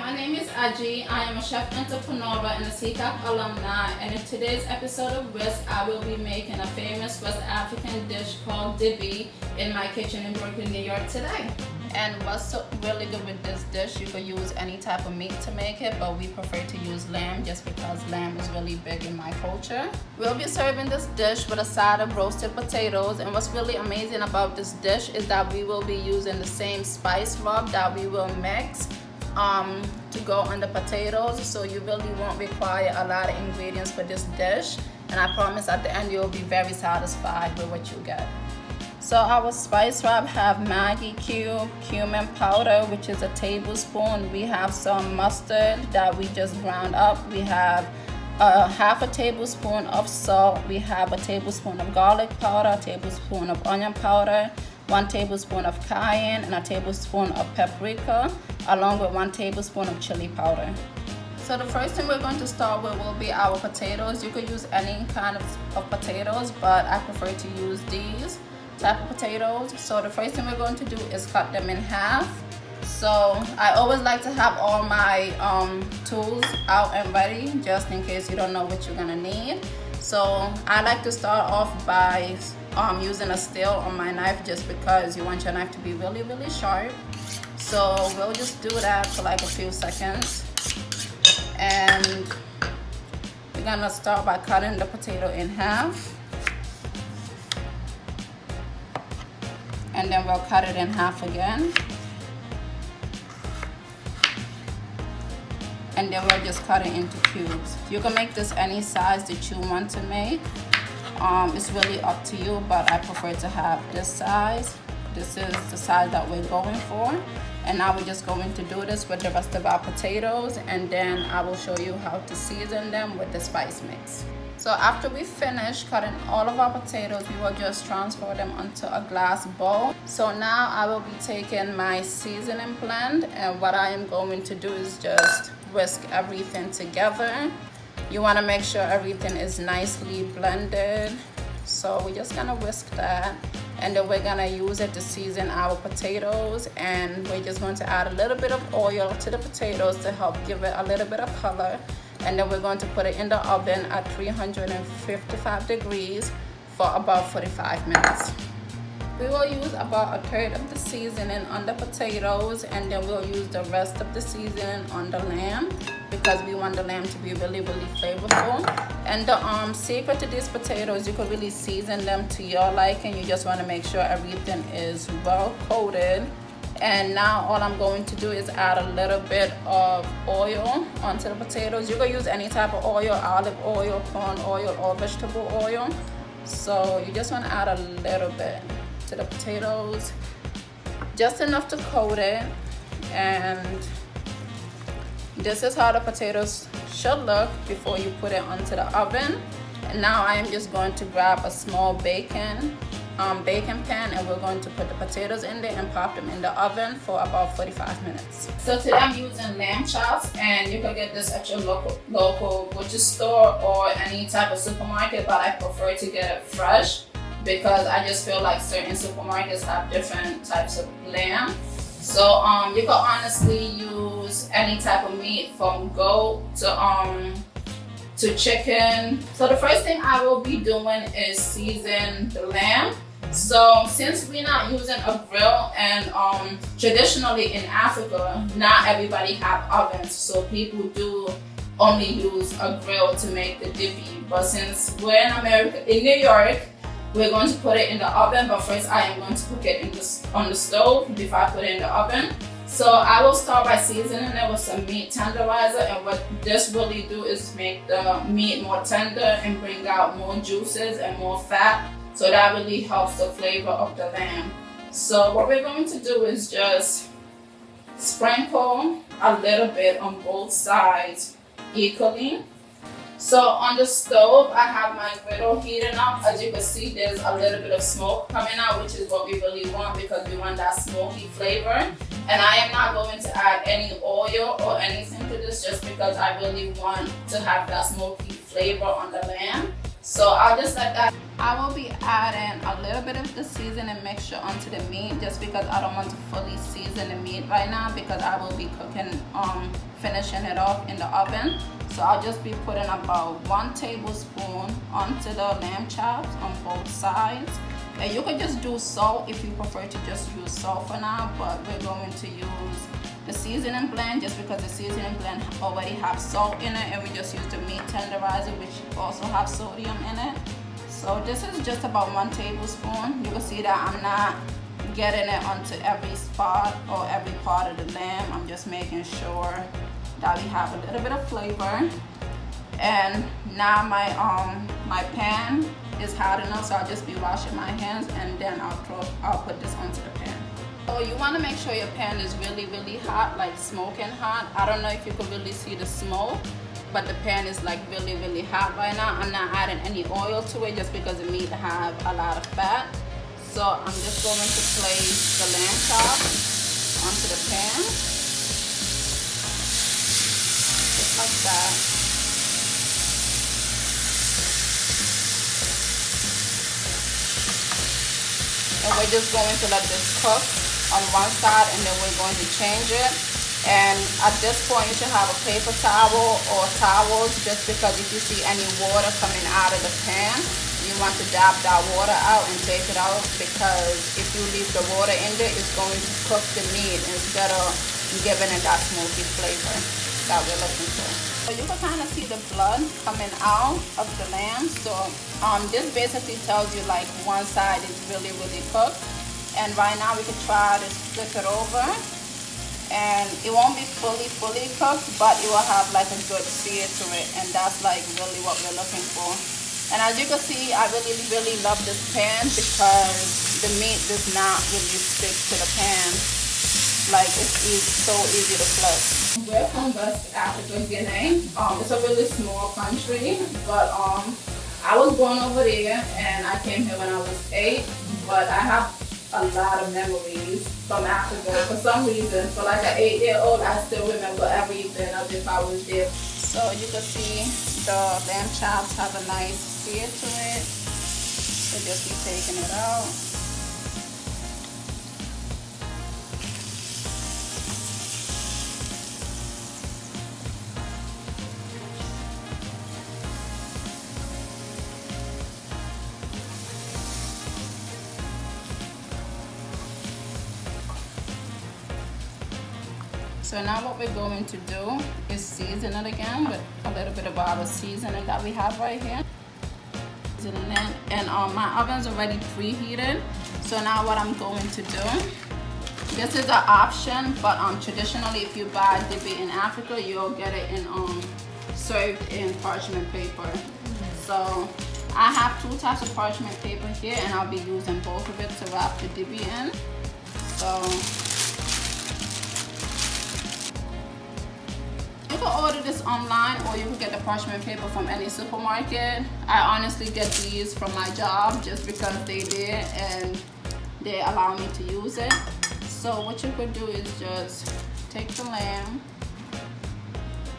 my name is Aji. I am a chef entrepreneur and a C-CAP alumni, and in today's episode of Whisked, I will be making a famous West African dish called Dibi in my kitchen in Brooklyn, New York today. And what's so really good with this dish, you could use any type of meat to make it, but we prefer to use lamb just because lamb is really big in my culture. We'll be serving this dish with a side of roasted potatoes, and what's really amazing about this dish is that we will be using the same spice rub that we will mix to go on the potatoes, so you really won't require a lot of ingredients for this dish, and I promise at the end you'll be very satisfied with what you get. So our spice rub have Maggi cube, cumin powder, which is a tablespoon. We have some mustard that we just ground up. We have half a tablespoon of salt. We have a tablespoon of garlic powder, a tablespoon of onion powder, 1 tablespoon of cayenne, and a tablespoon of paprika, along with 1 tablespoon of chili powder. So the first thing we're going to start with will be our potatoes. You could use any kind of potatoes, but I prefer to use these type of potatoes. So the first thing we're going to do is cut them in half. So I always like to have all my tools out and ready just in case you don't know what you're gonna need. So I like to start off by using a steel on my knife just because you want your knife to be really sharp. So we'll just do that for like a few seconds, and we're gonna start by cutting the potato in half. And then we'll cut it in half again, and then we'll just cut it into cubes. You can make this any size that you want to make. It's really up to you, but I prefer to have this size. This is the size that we're going for, and now we're just going to do this with the rest of our potatoes, and then I will show you how to season them with the spice mix. So after we finish cutting all of our potatoes, we will just transfer them onto a glass bowl. So now I will be taking my seasoning blend, and what I am going to do is just whisk everything together. You want to make sure everything is nicely blended. So we're just gonna whisk that, and then we're gonna use it to season our potatoes, and we're just going to add a little bit of oil to the potatoes to help give it a little bit of color. And then we're going to put it in the oven at 355 degrees for about 45 minutes. We will use about 1/3 of the seasoning on the potatoes, and then we'll use the rest of the seasoning on the lamb because we want the lamb to be really flavorful. And the secret to these potatoes, you can really season them to your liking. You just want to make sure everything is well coated. And now all I'm going to do is add a little bit of oil onto the potatoes. You can use any type of oil, olive oil, corn oil, or vegetable oil. So you just want to add a little bit to the potatoes, just enough to coat it. And this is how the potatoes should look before you put it onto the oven. And now I am just going to grab a small bacon pan, and we're going to put the potatoes in there and pop them in the oven for about 45 minutes. So today I'm using lamb chops, and you can get this at your local butcher store or any type of supermarket, but I prefer to get it fresh because I just feel like certain supermarkets have different types of lamb. So you can honestly use any type of meat from goat to chicken. So the first thing I will be doing is season the lamb. So since we're not using a grill, and traditionally in Africa, not everybody have ovens, so people do only use a grill to make the dibi. But since we're in America, in New York, we're going to put it in the oven, but first I am going to cook it on the stove before I put it in the oven. So I will start by seasoning it with some meat tenderizer, and what this really do is make the meat more tender and bring out more juices and more fat. So that really helps the flavor of the lamb. So what we're going to do is just sprinkle a little bit on both sides equally. So on the stove, I have my griddle heating up. As you can see, there's a little bit of smoke coming out, which is what we really want because we want that smoky flavor. And I am not going to add any oil or anything to this just because I really want to have that smoky flavor on the lamb. So I'll just let that. I will be adding a little bit of the seasoning mixture onto the meat just because I don't want to fully season the meat right now because I will be cooking, finishing it off in the oven. So I'll just be putting about 1 tablespoon onto the lamb chops on both sides. And you could just do salt if you prefer to just use salt for now, but we're going to use the seasoning blend just because the seasoning blend already have salt in it, and we just use the meat tenderizer which also have sodium in it. So this is just about 1 tablespoon. You can see that I'm not getting it onto every spot or every part of the lamb. I'm just making sure that we have a little bit of flavor. And now my pan is hot enough, so I'll just be washing my hands and then I'll put this onto the pan. So you want to make sure your pan is really, really hot, like smoking hot. I don't know if you can really see the smoke, but the pan is like really, really hot right now. I'm not adding any oil to it just because the meat have a lot of fat. So I'm just going to place the lamb chops onto the pan, just like that. And we're just going to let this cook on one side, and then we're going to change it. And at this point you should have a paper towel or towels, just because if you see any water coming out of the pan, you want to dab that water out and take it out, because if you leave the water in there, it's going to cook the meat instead of giving it that smoky flavor that we're looking for. So you can kind of see the blood coming out of the lamb. So this basically tells you like one side is really, really cooked. And right now we can try to flip it over, and it won't be fully cooked, but it will have like a good sear to it, and that's like really what we're looking for. And as you can see, I really, really love this pan because the meat does not really stick to the pan. Like it's so easy to flip. We're from West Africa, Guinea. It's a really small country, but I was born over there and I came here when I was 8, but I have a lot of memories from Africa for some reason. For like an 8-year-old, I still remember everything as if I was there. So you can see the lamb chops have a nice sear to it. So just be taking it out. So now what we're going to do is season it again with a little bit of our seasoning that we have right here. Seasoning it, and my oven's already preheated. So now what I'm going to do, this is an option, but traditionally if you buy Dibi in Africa, you'll get it in served in parchment paper. So I have 2 types of parchment paper here, and I'll be using both of it to wrap the Dibi in. So you can order this online, or you can get the parchment paper from any supermarket. I honestly get these from my job just because they did and they allow me to use it. So what you could do is just take the lamb,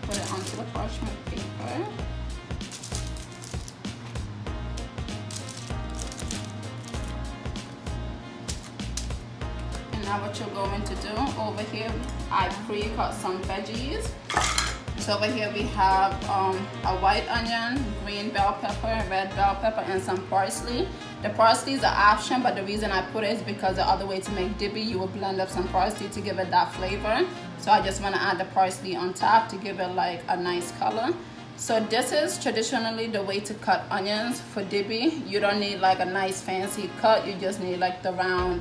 put it onto the parchment paper, and now what you're going to do, over here I pre-cut some veggies. So over here we have a white onion, green bell pepper, red bell pepper, and some parsley. The parsley is an option, but the reason I put it is because the other way to make Dibi, you will blend up some parsley to give it that flavor. So I just want to add the parsley on top to give it like a nice color. So this is traditionally the way to cut onions for Dibi. You don't need like a nice fancy cut, you just need like the round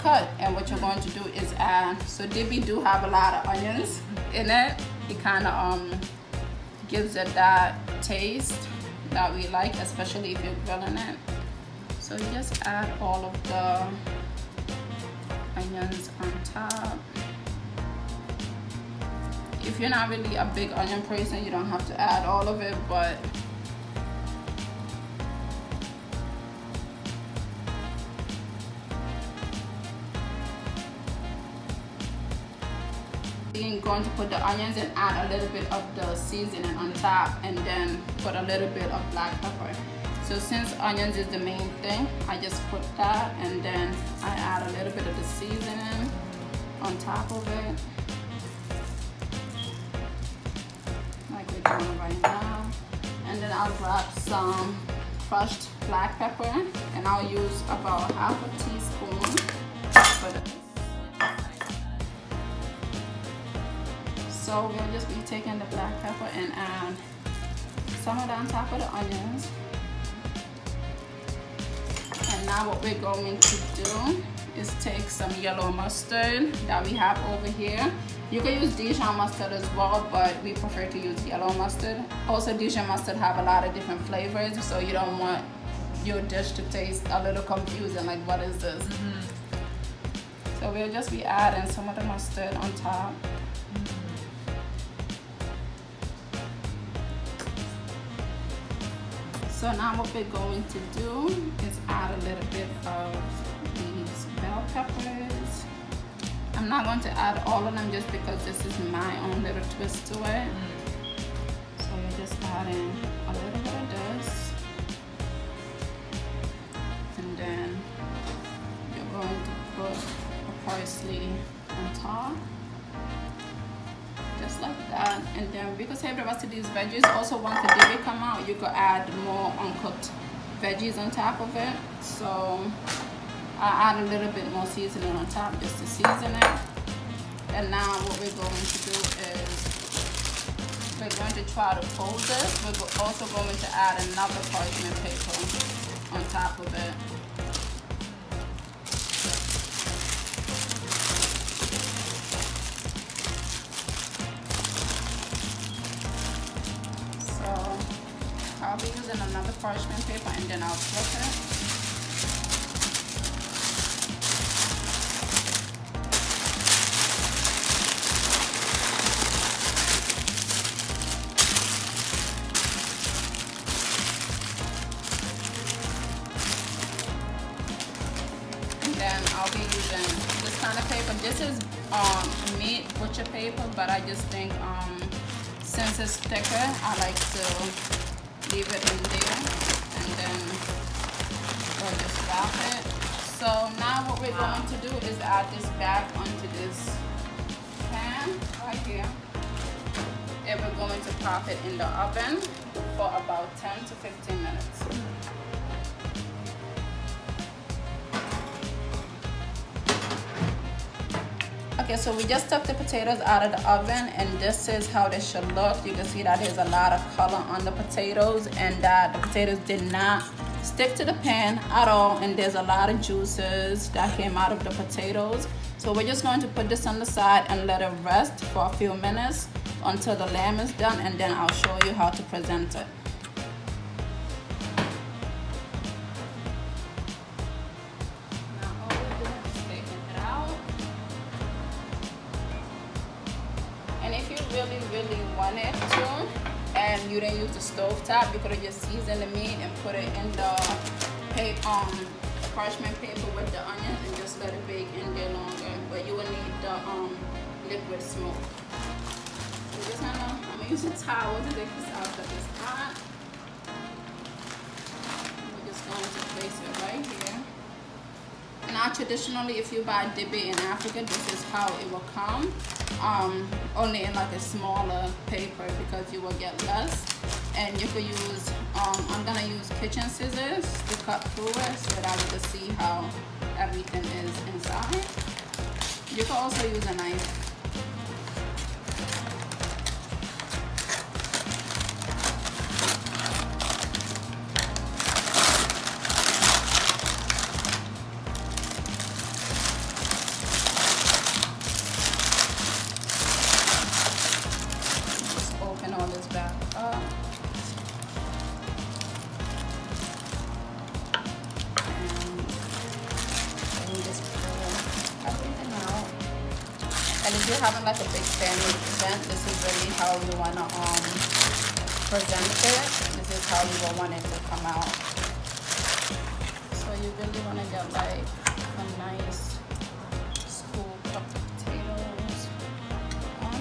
cut. And what you're going to do is add, so Dibi do have a lot of onions in it. It kind of gives it that taste that we like, especially if you're grilling it. So you just add all of the onions on top. If you're not really a big onion person, you don't have to add all of it, but basically going to put the onions and add a little bit of the seasoning on top, and then put a little bit of black pepper. So since onions is the main thing, I just put that, and then I add a little bit of the seasoning on top of it, like we're doing right now. And then I'll grab some crushed black pepper, and I'll use about half a teaspoon for this. So we'll just be taking the black pepper and add some of that on top of the onions. And now what we're going to do is take some yellow mustard that we have over here. You can use Dijon mustard as well, but we prefer to use yellow mustard. Also, Dijon mustard have a lot of different flavors, so you don't want your dish to taste a little confusing, like what is this? So we'll just be adding some of the mustard on top. So now what we're going to do is add a little bit of these bell peppers. I'm not going to add all of them just because this is my own little twist to it. So we're just adding a little bit of this. And then you're going to put a parsley on top. Just like that. And then we could save the rest of these veggies. Also, once the dibi come out, you could add more uncooked veggies on top of it. So I add a little bit more seasoning on top just to season it. And now what we're going to do is we're going to try to fold this. We're also going to add another parchment paper on top of it. I'll be using another parchment paper, and then I'll flip it. And then I'll be using this kind of paper. This is meat butcher paper, but I just think since it's thicker, I like to leave it in there, and then we'll just wrap it. So now what we're going to do is add this back onto this pan right here, and we're going to pop it in the oven for about 10 to 15 minutes. Okay, so we just took the potatoes out of the oven, and this is how they should look. You can see that there's a lot of color on the potatoes, and that the potatoes did not stick to the pan at all, and there's a lot of juices that came out of the potatoes. So we're just going to put this on the side and let it rest for a few minutes until the lamb is done, and then I'll show you how to present it. Really wanted to, and you didn't use the stovetop, you could have just seasoned the meat and put it in the parchment paper with the onions and just let it bake in there longer. But you will need the liquid smoke. I'm gonna use a towel to take this out because it's hot. We're just going to place it right here. Now traditionally, if you buy dibi in Africa, this is how it will come. Only in like a smaller paper because you will get less. And you could use, I'm gonna use kitchen scissors to cut through it so that you can see how everything is inside. You can also use a knife. And if you're having like a big family event, this is really how you want to present it. This is how you will want it to come out. So you really want to get like a nice scoop of potatoes on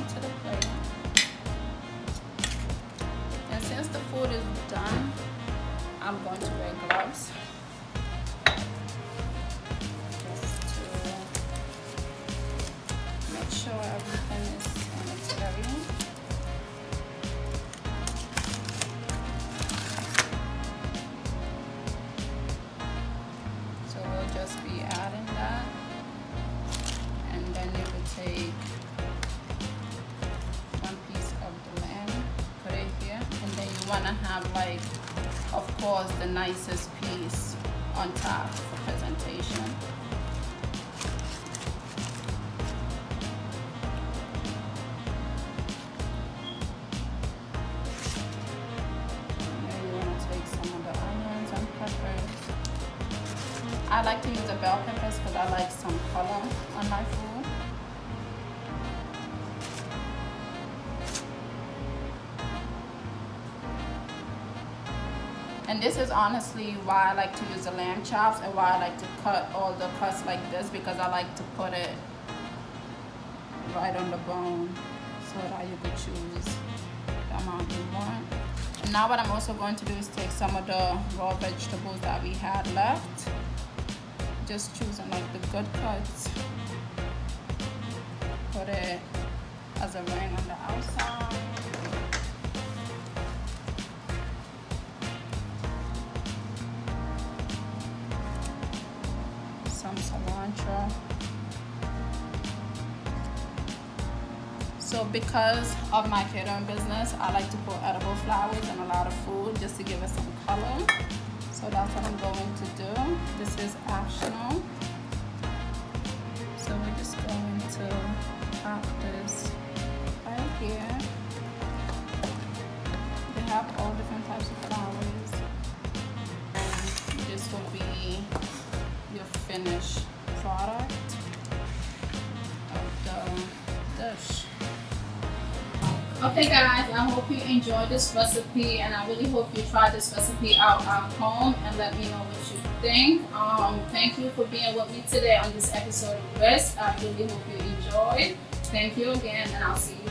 want to have, like, of course, the nicest piece on top for presentation. I like to use the bell peppers because I like some color on my food. And this is honestly why I like to use the lamb chops and why I like to cut all the cuts like this, because I like to put it right on the bone so that you could choose the amount you want. And now what I'm also going to do is take some of the raw vegetables that we had left. Just choosing like the good cuts. Put it as a ring on the outside. Some cilantro. So because of my catering business, I like to put edible flowers in a lot of food just to give it some color. So that's what I'm going to do. This is optional. So we're just going to pop this right here. They have all different types of flowers. And this will be your finished product of the dish. Okay guys, I hope you enjoyed this recipe, and I really hope you try this recipe out at home and let me know what you think. Thank you for being with me today on this episode of Whisked. I really hope you enjoyed. Thank you again, and I'll see you